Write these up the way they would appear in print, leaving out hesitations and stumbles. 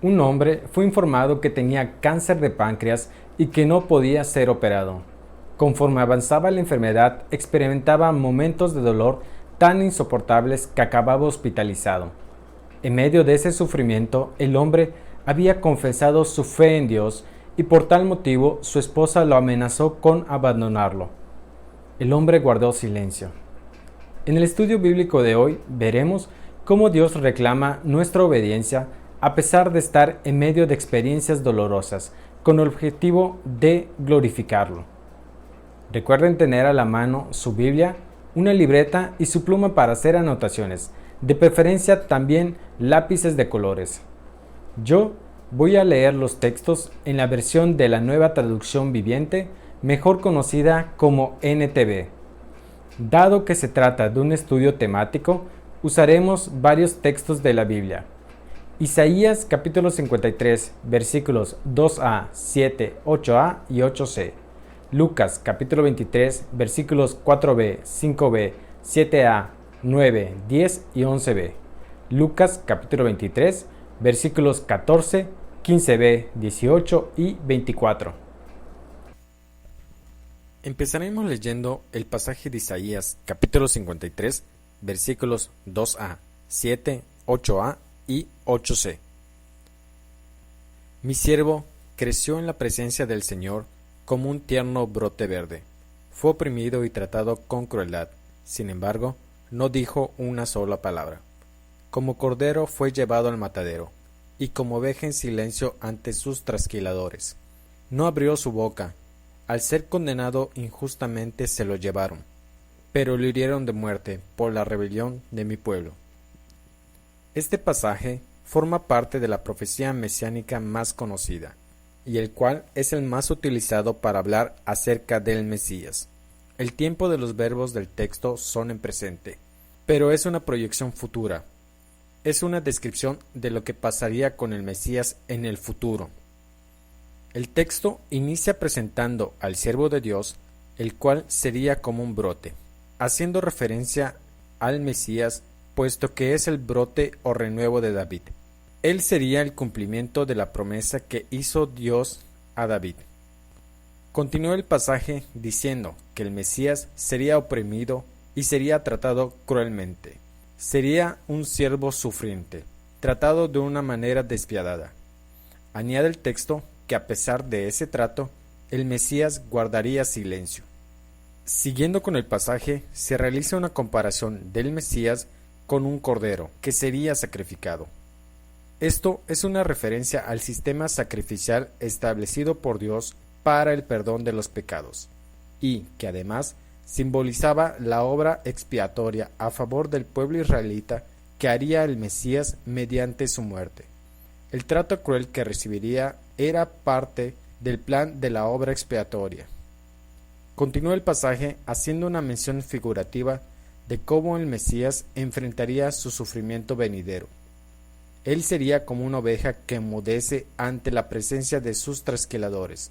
un hombre fue informado que tenía cáncer de páncreas y que no podía ser operado. Conforme avanzaba la enfermedad, experimentaba momentos de dolor tan insoportables que acababa hospitalizado. En medio de ese sufrimiento, el hombre había confesado su fe en Dios y por tal motivo su esposa lo amenazó con abandonarlo. El hombre guardó silencio. En el estudio bíblico de hoy veremos cómo Dios reclama nuestra obediencia a pesar de estar en medio de experiencias dolorosas, con el objetivo de glorificarlo. Recuerden tener a la mano su Biblia, una libreta y su pluma para hacer anotaciones, de preferencia también lápices de colores. Yo voy a leer los textos en la versión de la Nueva Traducción Viviente, mejor conocida como NTV. Dado que se trata de un estudio temático, usaremos varios textos de la Biblia. Isaías capítulo 53, versículos 2a, 7, 8a y 8c. Lucas capítulo 23, versículos 4b, 5b, 7a, 9, 10 y 11b. Lucas capítulo 23, versículos 14, 15b, 18 y 24. Empezaremos leyendo el pasaje de Isaías capítulo 53, versículos 2a, 7, 8a y 8c. Mi siervo creció en la presencia del Señor como un tierno brote verde. Fue oprimido y tratado con crueldad. Sin embargo, no dijo una sola palabra. Como cordero fue llevado al matadero, y como oveja en silencio ante sus trasquiladores. No abrió su boca. Al ser condenado injustamente se lo llevaron, pero lo hirieron de muerte por la rebelión de mi pueblo. Este pasaje forma parte de la profecía mesiánica más conocida, y el cual es el más utilizado para hablar acerca del Mesías. El tiempo de los verbos del texto son en presente, pero es una proyección futura. Es una descripción de lo que pasaría con el Mesías en el futuro. El texto inicia presentando al siervo de Dios, el cual sería como un brote, haciendo referencia al Mesías, puesto que es el brote o renuevo de David. Él sería el cumplimiento de la promesa que hizo Dios a David. Continúa el pasaje diciendo que el Mesías sería oprimido y sería tratado cruelmente. Sería un siervo sufriente, tratado de una manera despiadada. Añade el texto que a pesar de ese trato, el Mesías guardaría silencio. Siguiendo con el pasaje, se realiza una comparación del Mesías con un cordero que sería sacrificado. Esto es una referencia al sistema sacrificial establecido por Dios para el perdón de los pecados, y que además simbolizaba la obra expiatoria a favor del pueblo israelita que haría el Mesías mediante su muerte. El trato cruel que recibiría era parte del plan de la obra expiatoria. Continúa el pasaje haciendo una mención figurativa de cómo el Mesías enfrentaría su sufrimiento venidero. Él sería como una oveja que enmudece ante la presencia de sus trasquiladores.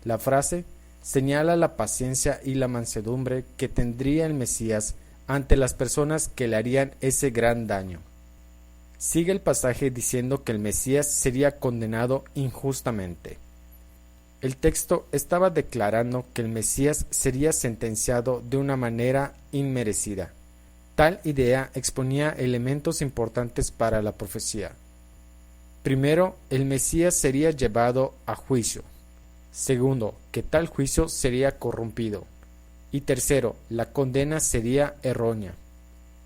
La frase señala la paciencia y la mansedumbre que tendría el Mesías ante las personas que le harían ese gran daño. Sigue el pasaje diciendo que el Mesías sería condenado injustamente. El texto estaba declarando que el Mesías sería sentenciado de una manera inmerecida. Tal idea exponía elementos importantes para la profecía. Primero, el Mesías sería llevado a juicio. Segundo, que tal juicio sería corrompido. Y tercero, la condena sería errónea.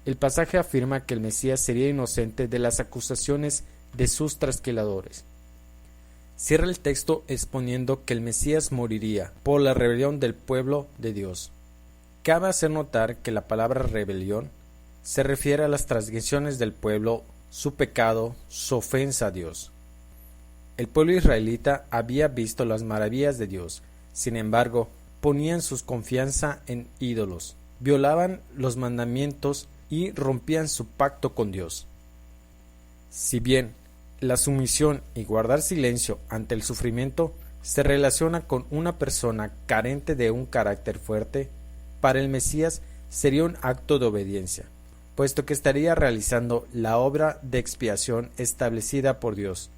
El pasaje afirma que el Mesías sería inocente de las acusaciones de sus trasquiladores. Cierra el texto exponiendo que el Mesías moriría por la rebelión del pueblo de Dios. Cabe hacer notar que la palabra rebelión se refiere a las transgresiones del pueblo, su pecado, su ofensa a Dios. El pueblo israelita había visto las maravillas de Dios, sin embargo, ponían su confianza en ídolos, violaban los mandamientos y rompían su pacto con Dios. Si bien la sumisión y guardar silencio ante el sufrimiento se relaciona con una persona carente de un carácter fuerte, para el Mesías sería un acto de obediencia, puesto que estaría realizando la obra de expiación establecida por Dios.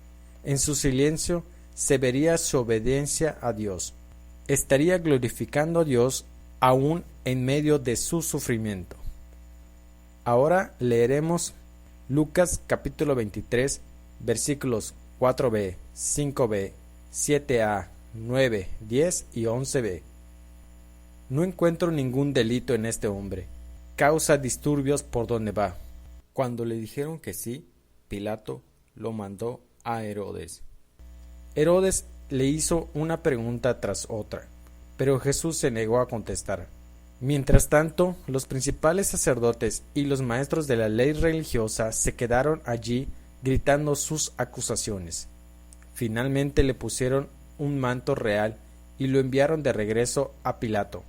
En su silencio se vería su obediencia a Dios. Estaría glorificando a Dios aún en medio de su sufrimiento. Ahora leeremos Lucas capítulo 23, versículos 4b, 5b, 7a, 9, 10 y 11b. No encuentro ningún delito en este hombre. Causa disturbios por donde va. Cuando le dijeron que sí, Pilato lo mandó a Herodes. Herodes le hizo una pregunta tras otra, pero Jesús se negó a contestar. Mientras tanto, los principales sacerdotes y los maestros de la ley religiosa se quedaron allí gritando sus acusaciones. Finalmente le pusieron un manto real y lo enviaron de regreso a Pilato.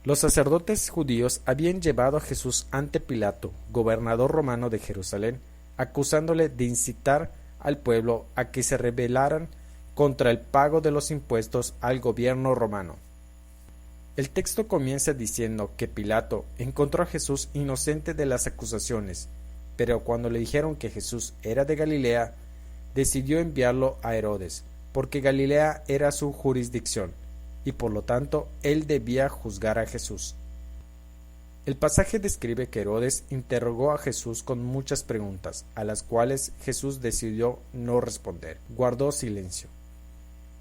Los sacerdotes judíos habían llevado a Jesús ante Pilato, gobernador romano de Jerusalén, acusándole de incitar al pueblo a que se rebelaran contra el pago de los impuestos al gobierno romano. El texto comienza diciendo que Pilato encontró a Jesús inocente de las acusaciones, pero cuando le dijeron que Jesús era de Galilea, decidió enviarlo a Herodes, porque Galilea era su jurisdicción, y por lo tanto él debía juzgar a Jesús. El pasaje describe que Herodes interrogó a Jesús con muchas preguntas, a las cuales Jesús decidió no responder. Guardó silencio.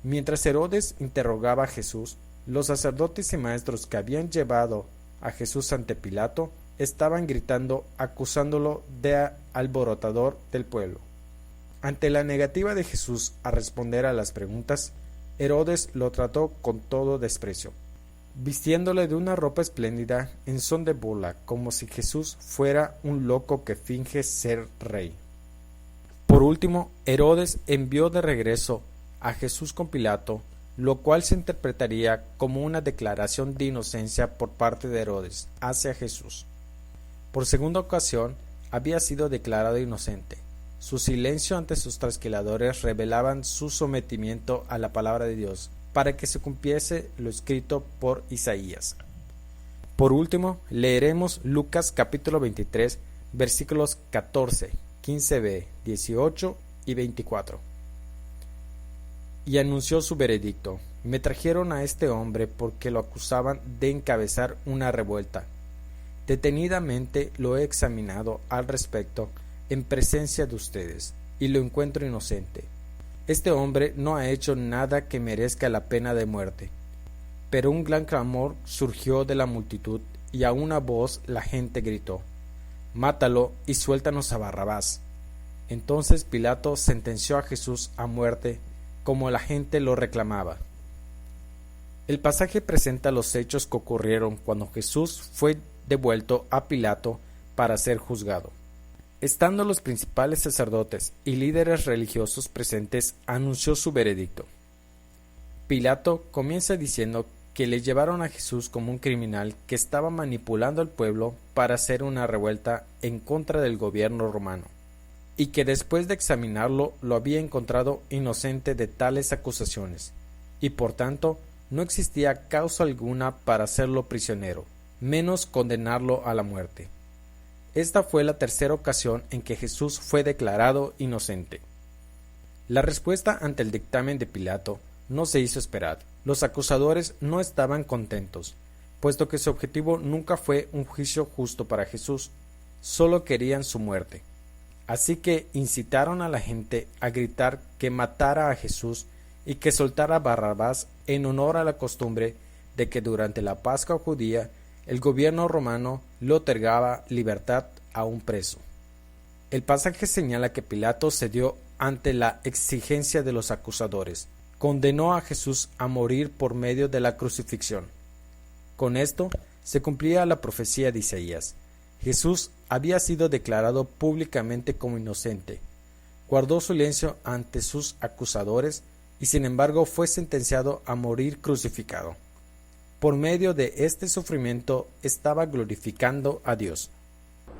Mientras Herodes interrogaba a Jesús, los sacerdotes y maestros que habían llevado a Jesús ante Pilato estaban gritando, acusándolo de alborotador del pueblo. Ante la negativa de Jesús a responder a las preguntas, Herodes lo trató con todo desprecio, vistiéndole de una ropa espléndida en son de burla, como si Jesús fuera un loco que finge ser rey. Por último, Herodes envió de regreso a Jesús con Pilato, lo cual se interpretaría como una declaración de inocencia por parte de Herodes hacia Jesús. Por segunda ocasión había sido declarado inocente. Su silencio ante sus trasquiladores revelaban su sometimiento a la palabra de Dios, para que se cumpliese lo escrito por Isaías. Por último, leeremos Lucas capítulo 23, versículos 14, 15b, 18 y 24. Y anunció su veredicto: me trajeron a este hombre porque lo acusaban de encabezar una revuelta. Detenidamente lo he examinado al respecto en presencia de ustedes, y lo encuentro inocente. Este hombre no ha hecho nada que merezca la pena de muerte. Pero un gran clamor surgió de la multitud, y a una voz la gente gritó: mátalo y suéltanos a Barrabás. Entonces Pilato sentenció a Jesús a muerte, como la gente lo reclamaba. El pasaje presenta los hechos que ocurrieron cuando Jesús fue devuelto a Pilato para ser juzgado. Estando los principales sacerdotes y líderes religiosos presentes, anunció su veredicto. Pilato comienza diciendo que le llevaron a Jesús como un criminal que estaba manipulando al pueblo para hacer una revuelta en contra del gobierno romano, y que después de examinarlo lo había encontrado inocente de tales acusaciones, y por tanto no existía causa alguna para hacerlo prisionero, menos condenarlo a la muerte. Esta fue la tercera ocasión en que Jesús fue declarado inocente. La respuesta ante el dictamen de Pilato no se hizo esperar. Los acusadores no estaban contentos, puesto que su objetivo nunca fue un juicio justo para Jesús, solo querían su muerte. Así que incitaron a la gente a gritar que matara a Jesús y que soltara a Barrabás, en honor a la costumbre de que durante la Pascua judía el gobierno romano le otorgaba libertad a un preso. El pasaje señala que Pilato cedió ante la exigencia de los acusadores. Condenó a Jesús a morir por medio de la crucifixión. Con esto se cumplía la profecía de Isaías. Jesús había sido declarado públicamente como inocente. Guardó silencio ante sus acusadores y sin embargo fue sentenciado a morir crucificado. Por medio de este sufrimiento estaba glorificando a Dios.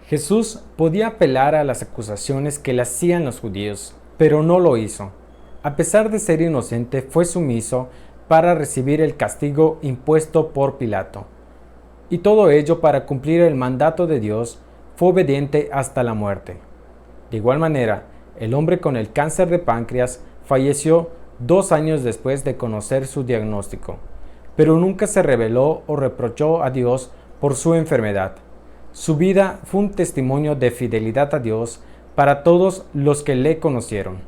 Jesús podía apelar a las acusaciones que le hacían los judíos, pero no lo hizo. A pesar de ser inocente, fue sumiso para recibir el castigo impuesto por Pilato. Y todo ello para cumplir el mandato de Dios, fue obediente hasta la muerte. De igual manera, El hombre con el cáncer de páncreas falleció 2 años después de conocer su diagnóstico, pero nunca se rebeló o reprochó a Dios por su enfermedad. Su vida fue un testimonio de fidelidad a Dios para todos los que le conocieron.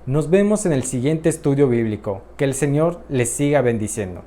Nos vemos en el siguiente estudio bíblico. Que el Señor les siga bendiciendo.